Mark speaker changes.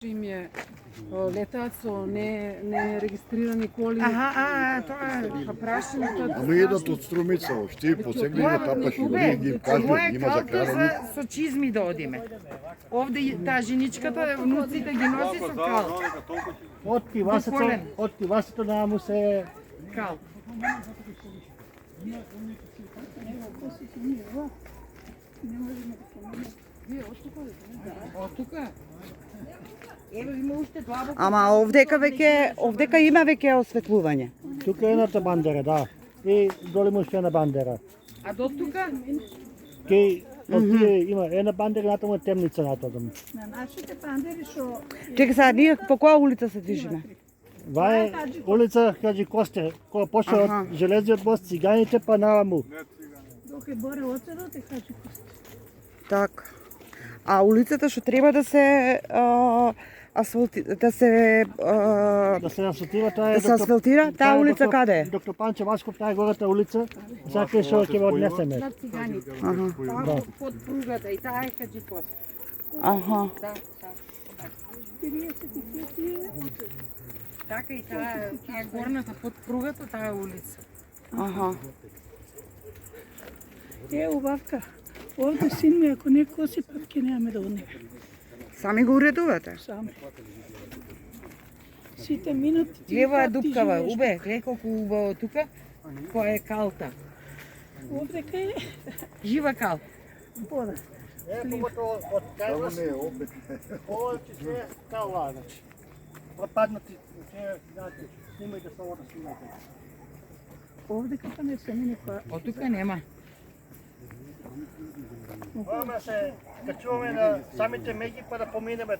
Speaker 1: Im je letac so nerегистрирани коли.
Speaker 2: Тоа е.
Speaker 1: Па прашање тоа.
Speaker 3: Ама едат од струмица, шти посегли на тапаши, ги
Speaker 2: Ова
Speaker 3: кажу,
Speaker 2: е
Speaker 3: има за
Speaker 2: калта
Speaker 3: карање.
Speaker 2: со чизми да одиме. Овде таа женичката, внуците ги носи со кал.
Speaker 4: Од кивасето наму се
Speaker 2: Кал. Од тука. Еве има уште длабоко.
Speaker 5: Ама овдека има веќе осветлување.
Speaker 4: тука е едната бандера, да. И доле му една бандера.
Speaker 2: А до тука?
Speaker 4: Кеј од тие има една бандера, натаму е темница натаму.
Speaker 6: На нашите бандери што
Speaker 5: Чекај сега, ние по која улица се движиме?
Speaker 4: Ва е улица Хаджи Косте, која почва од железниот мост, циганите па наваму.
Speaker 6: док е боре оцелот е кажи
Speaker 5: Така. А улицата што треба да се
Speaker 4: Да се асфалтира, тоа е
Speaker 5: да се асфалтира, таа улица каде е?
Speaker 4: Доктор Панче Васков, таа е гората улица, сака што ќе го однесеме.
Speaker 2: На циганите.
Speaker 5: Аха.
Speaker 2: Таа под пругата и таа е Хаджикос.
Speaker 5: Аха.
Speaker 2: Да, така и таа е горната под пругата, таа е улица.
Speaker 5: Аха.
Speaker 6: Е, убавка. Овде син ми, ако не коси, пак ќе немаме да однеме.
Speaker 5: Сами го уредувате?
Speaker 6: Сами. Сите минути ти
Speaker 2: Лево е
Speaker 6: как ти
Speaker 2: дупкава,
Speaker 6: живееш.
Speaker 2: убе, гледај колку убаво тука, која е калта.
Speaker 6: Овде кај е
Speaker 2: Жива кал.
Speaker 6: вода.
Speaker 4: Е, поготово од кај
Speaker 3: Само
Speaker 4: вас,
Speaker 3: не е опет.
Speaker 4: ова ќе се кала, значи. Отпаднати, знаете, снимајте со вода, снимајте.
Speaker 6: Овде кај не се мине која.
Speaker 2: Од тука нема.
Speaker 4: Ама се качуваме на самите меѓи па да поминеме